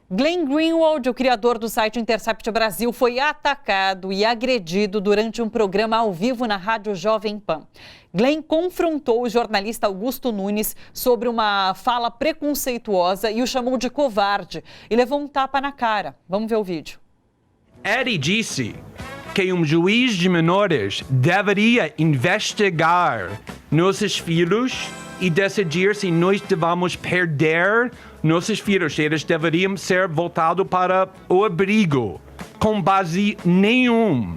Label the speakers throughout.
Speaker 1: Glenn Greenwald, o criador do site Intercept Brasil, foi atacado e agredido durante um programa ao vivo na Rádio Jovem Pan. Glenn confrontou o jornalista Augusto Nunes sobre uma fala preconceituosa e o chamou de covarde e levou um tapa na cara. Vamos ver o vídeo.
Speaker 2: Ele disse que um juiz de menores deveria investigar nossos filhos e decidir se nós devemos perder nossos filhos. Eles deveriam ser voltados para o abrigo, com base nenhum,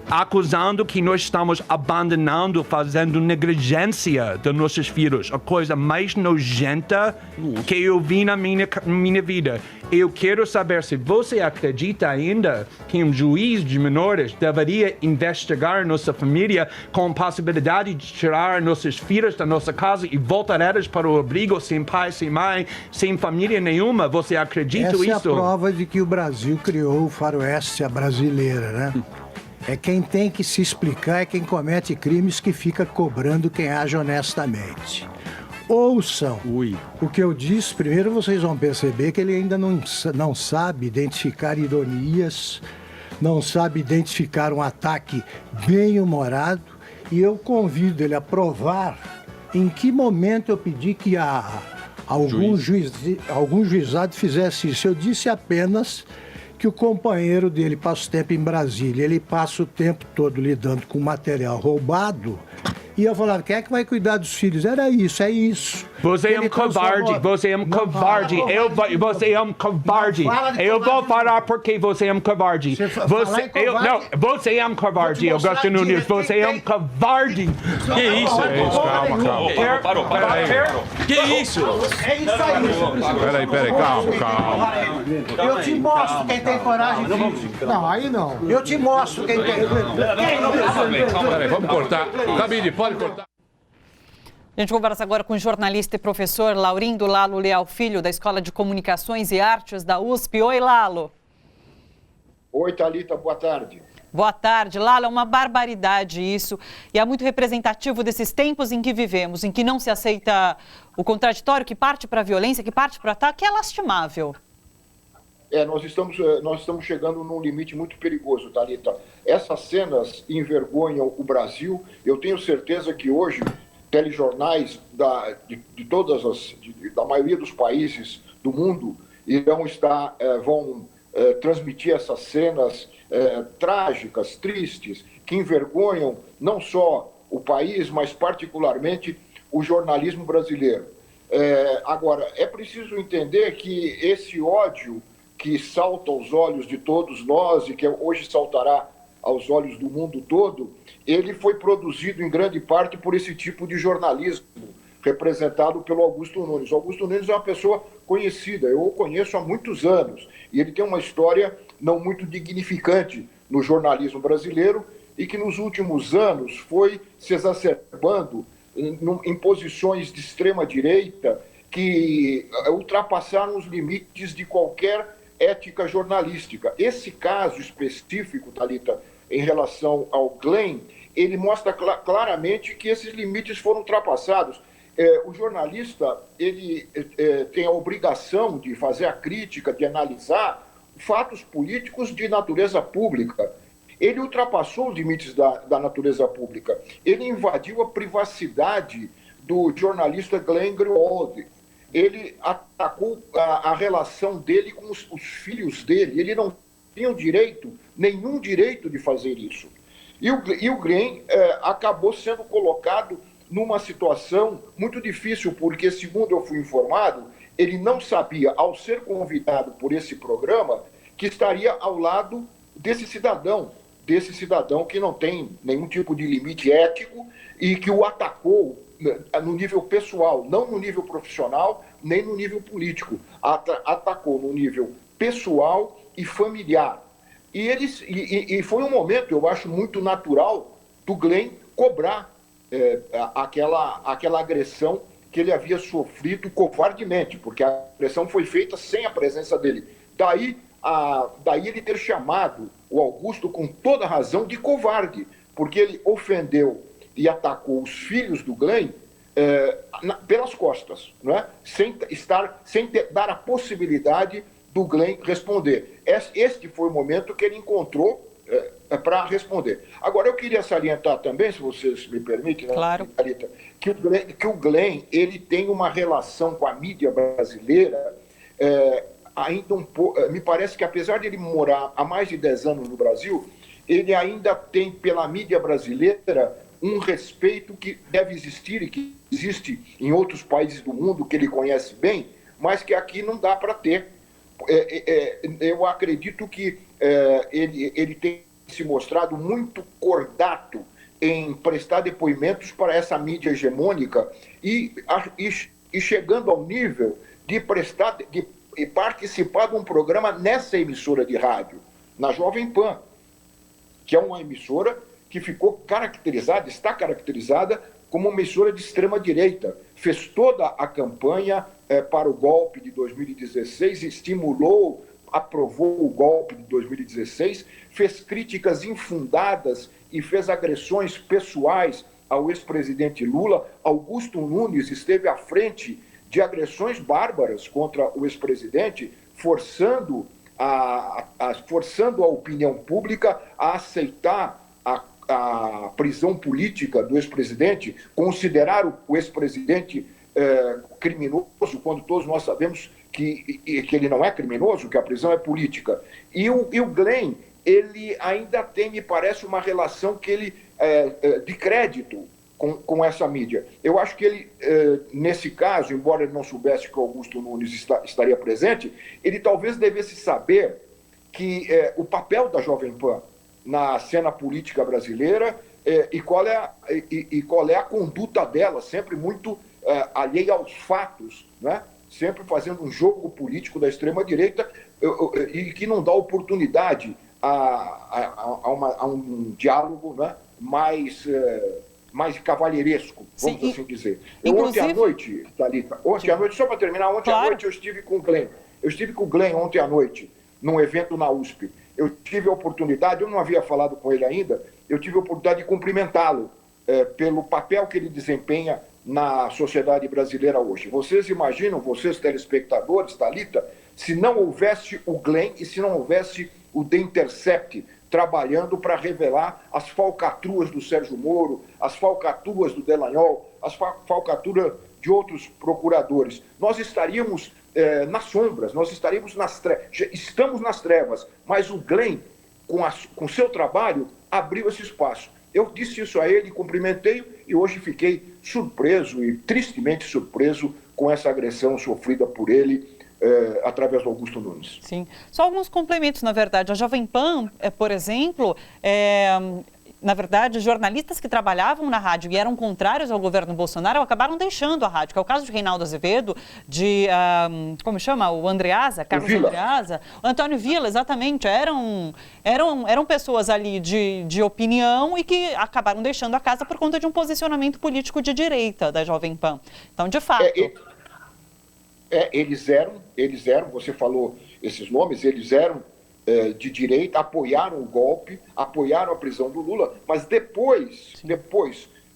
Speaker 2: acusando que nós estamos abandonando, fazendo negligência de nossos filhos. A coisa mais nojenta que eu vi na minha vida. Eu quero saber se você acredita ainda que um juiz de menores deveria investigar nossa família com possibilidade de tirar nossos filhos da nossa casa e voltar eles para o abrigo sem pai, sem mãe, sem família nenhuma. Você acredita
Speaker 3: isso?
Speaker 2: Essa
Speaker 3: é a prova de que o Brasil criou o faroeste brasileira, né? É quem tem que se explicar, é quem comete crimes que fica cobrando quem age honestamente. Ouçam o que eu disse, primeiro vocês vão perceber que ele ainda não sabe identificar ironias, não sabe identificar um ataque bem-humorado, e eu convido ele a provar em que momento eu pedi que algum juizado fizesse isso. Eu disse apenas que o companheiro dele passa o tempo em Brasília, ele passa o tempo todo lidando com material roubado, e eu falava, quem é que vai cuidar dos filhos? Era isso, é isso.
Speaker 2: Você é um covarde, você é um covarde, você é um covarde. Eu vou falar porque você é um covarde. Você é um covarde, Augusto Nunes, você é um covarde.
Speaker 4: Que isso? Calma. Parou. Que isso?
Speaker 3: É isso aí.
Speaker 4: Peraí, calma.
Speaker 3: Eu te mostro quem tem coragem física. Não, aí não. Eu te mostro quem tem.
Speaker 4: Peraí, vamos cortar. Cabide, pode cortar.
Speaker 1: A gente conversa agora com o jornalista e professor Laurindo Lalo Leal Filho, da Escola de Comunicações e Artes da USP. Oi, Lalo.
Speaker 5: Oi, Thalita, boa tarde.
Speaker 1: Boa tarde. Lalo, é uma barbaridade isso e é muito representativo desses tempos em que vivemos, em que não se aceita o contraditório, que parte para a violência, que parte para o ataque, é lastimável.
Speaker 5: Nós estamos chegando num limite muito perigoso, Thalita. Essas cenas envergonham o Brasil. Eu tenho certeza que hoje telejornais da maioria dos países do mundo vão transmitir essas cenas trágicas, tristes, que envergonham não só o país, mas particularmente o jornalismo brasileiro. Agora, é preciso entender que esse ódio que salta aos olhos de todos nós e que hoje saltará aos olhos do mundo todo, ele foi produzido em grande parte por esse tipo de jornalismo representado pelo Augusto Nunes. O Augusto Nunes é uma pessoa conhecida, eu o conheço há muitos anos, e ele tem uma história não muito dignificante no jornalismo brasileiro e que nos últimos anos foi se exacerbando em posições de extrema-direita que ultrapassaram os limites de qualquer ética jornalística. Esse caso específico, Thalita, em relação ao Glenn, ele mostra claramente que esses limites foram ultrapassados. O jornalista ele tem a obrigação de fazer a crítica, de analisar fatos políticos de natureza pública. Ele ultrapassou os limites da natureza pública. Ele invadiu a privacidade do jornalista Glenn Greenwald. Ele atacou a relação dele com os filhos dele. Ele não tinha nenhum direito de fazer isso. E o Glenn acabou sendo colocado numa situação muito difícil, porque, segundo eu fui informado, ele não sabia, ao ser convidado por esse programa, que estaria ao lado desse cidadão que não tem nenhum tipo de limite ético e que o atacou no nível pessoal, não no nível profissional, nem no nível político. Atacou no nível pessoal e familiar. E foi um momento, eu acho, muito natural do Glenn cobrar aquela agressão que ele havia sofrido covardemente, porque a agressão foi feita sem a presença dele. Daí ele ter chamado o Augusto, com toda razão, de covarde, porque ele ofendeu e atacou os filhos do Glenn pelas costas, não é? Sem dar a possibilidade do Glenn responder. Este foi o momento que ele encontrou para responder. Agora, eu queria salientar também, se vocês me permitem,
Speaker 1: claro,
Speaker 5: Thalita, que o Glenn ele tem uma relação com a mídia brasileira ainda um pouco. Me parece que, apesar de ele morar há mais de 10 anos no Brasil, ele ainda tem pela mídia brasileira um respeito que deve existir e que existe em outros países do mundo, que ele conhece bem, mas que aqui não dá para ter. Eu acredito que ele tem se mostrado muito cordato em prestar depoimentos para essa mídia hegemônica e chegando ao nível de participar de um programa nessa emissora de rádio, na Jovem Pan, que é uma emissora que está caracterizada como uma emissora de extrema-direita. Fez toda a campanha para o golpe de 2016, estimulou, aprovou o golpe de 2016, fez críticas infundadas e fez agressões pessoais ao ex-presidente Lula. Augusto Nunes esteve à frente de agressões bárbaras contra o ex-presidente, forçando a opinião pública a aceitar a prisão política do ex-presidente, considerar o ex-presidente criminoso, quando todos nós sabemos que ele não é criminoso, que a prisão é política. E o Glenn, ele ainda tem, me parece, uma relação que ele de crédito com essa mídia. Eu acho que ele, nesse caso, embora ele não soubesse que o Augusto Nunes estaria presente, ele talvez devesse saber que o papel da Jovem Pan na cena política brasileira e qual é a conduta dela, sempre muito alheia aos fatos, né? Sempre fazendo um jogo político da extrema-direita e que não dá oportunidade a um diálogo, né? mais cavalheiresco, vamos assim dizer. Ontem à noite, Thalita, só para terminar, à noite eu estive com o Glenn. Eu estive com o Glenn ontem à noite, num evento na USP. Eu tive a oportunidade, eu não havia falado com ele ainda, eu tive a oportunidade de cumprimentá-lo pelo papel que ele desempenha na sociedade brasileira hoje. Vocês imaginam, vocês telespectadores, Thalita, se não houvesse o Glenn e se não houvesse o The Intercept trabalhando para revelar as falcatruas do Sérgio Moro, as falcatruas do Dallagnol, as falcatruas de outros procuradores. Nós estaríamos nas sombras, nós estaríamos nas trevas, estamos nas trevas, mas o Glenn, com seu trabalho, abriu esse espaço. Eu disse isso a ele, cumprimentei e hoje fiquei surpreso e tristemente surpreso com essa agressão sofrida por ele através do Augusto Nunes.
Speaker 1: Sim. Só alguns complementos, na verdade. A Jovem Pan, por exemplo, na verdade, jornalistas que trabalhavam na rádio e eram contrários ao governo Bolsonaro acabaram deixando a rádio, que é o caso de Reinaldo Azevedo, como chama? O Andreasa, Carlos Andreasa, o Antônio Villa, exatamente. Eram pessoas ali de opinião e que acabaram deixando a casa por conta de um posicionamento político de direita da Jovem Pan. Então, de fato...
Speaker 5: Eles eram, você falou esses nomes, eles eram de direita, apoiaram o golpe, apoiaram a prisão do Lula, mas depois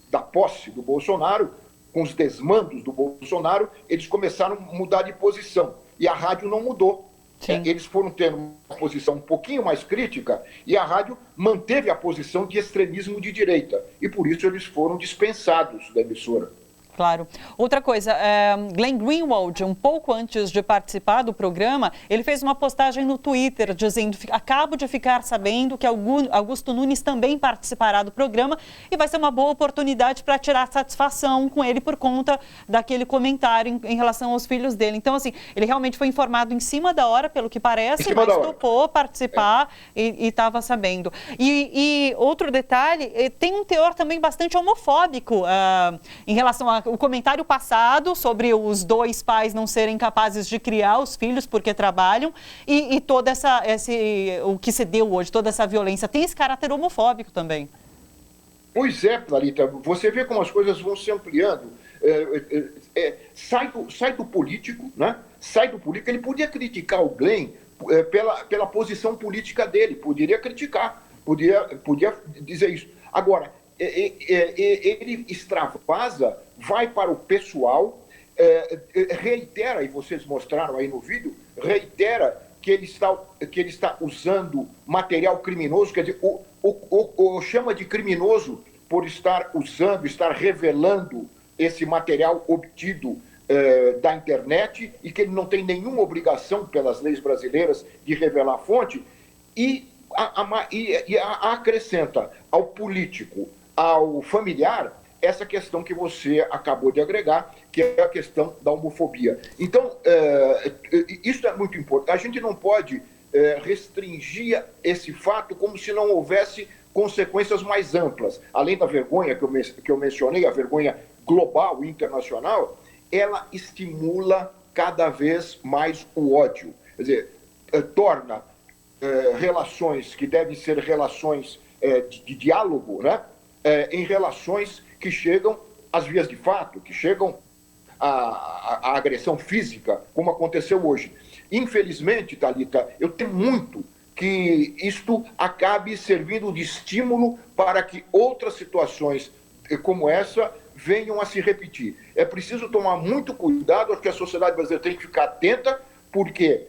Speaker 5: da posse do Bolsonaro, com os desmandos do Bolsonaro, eles começaram a mudar de posição. E a rádio não mudou. Eles foram tendo uma posição um pouquinho mais crítica e a rádio manteve a posição de extremismo de direita. E por isso eles foram dispensados da emissora.
Speaker 1: Claro. Outra coisa, Glenn Greenwald, um pouco antes de participar do programa, ele fez uma postagem no Twitter dizendo: acabo de ficar sabendo que Augusto Nunes também participará do programa e vai ser uma boa oportunidade para tirar satisfação com ele por conta daquele comentário em relação aos filhos dele. Então, assim, ele realmente foi informado em cima da hora, pelo que parece, mas topou participar e estava sabendo. E outro detalhe, tem um teor também bastante homofóbico em relação ao comentário passado sobre os dois pais não serem capazes de criar os filhos porque trabalham e toda o que se deu hoje, toda essa violência, tem esse caráter homofóbico também.
Speaker 5: Pois é, Thalita, você vê como as coisas vão se ampliando. Sai do político, né? Sai do político. Ele podia criticar o Glenn pela posição política dele, poderia criticar, podia dizer isso. Agora, ele extravasa, vai para o pessoal, reitera, e vocês mostraram aí no vídeo, reitera que ele está usando material criminoso, quer dizer, chama de criminoso por estar usando, estar revelando esse material obtido da internet e que ele não tem nenhuma obrigação pelas leis brasileiras de revelar a fonte, e acrescenta ao político, ao familiar, essa questão que você acabou de agregar, que é a questão da homofobia. Então, isso é muito importante. A gente não pode restringir esse fato como se não houvesse consequências mais amplas. Além da vergonha que eu mencionei, a vergonha global e internacional, ela estimula cada vez mais o ódio. Quer dizer, torna relações que devem ser relações de diálogo, né? Em relações que chegam às vias de fato, que chegam à agressão física, como aconteceu hoje. Infelizmente, Thalita, eu temo muito que isto acabe servindo de estímulo para que outras situações como essa venham a se repetir. É preciso tomar muito cuidado, acho que a sociedade brasileira tem que ficar atenta, porque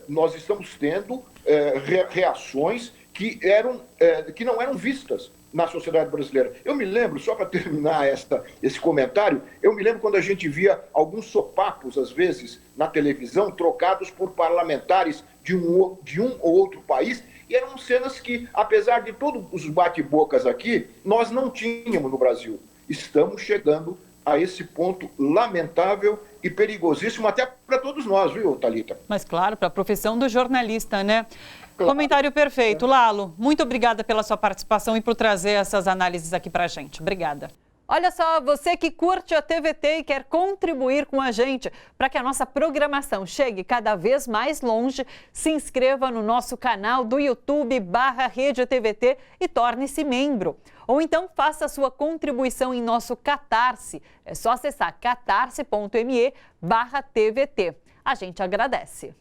Speaker 5: nós estamos tendo reações que não eram vistas na sociedade brasileira. Eu me lembro, só para terminar esse comentário, eu me lembro quando a gente via alguns sopapos, às vezes, na televisão, trocados por parlamentares de um ou outro país, e eram cenas que, apesar de todos os bate-bocas aqui, nós não tínhamos no Brasil. Estamos chegando a esse ponto lamentável e perigosíssimo até para todos nós, viu, Thalita?
Speaker 1: Mas claro, para a profissão do jornalista, né? Claro. Comentário perfeito. Lalo, muito obrigada pela sua participação e por trazer essas análises aqui para a gente. Obrigada. Olha só, você que curte a TVT e quer contribuir com a gente para que a nossa programação chegue cada vez mais longe, se inscreva no nosso canal do YouTube /Rede TVT e torne-se membro. Ou então faça a sua contribuição em nosso Catarse. É só acessar catarse.me/TVT. A gente agradece.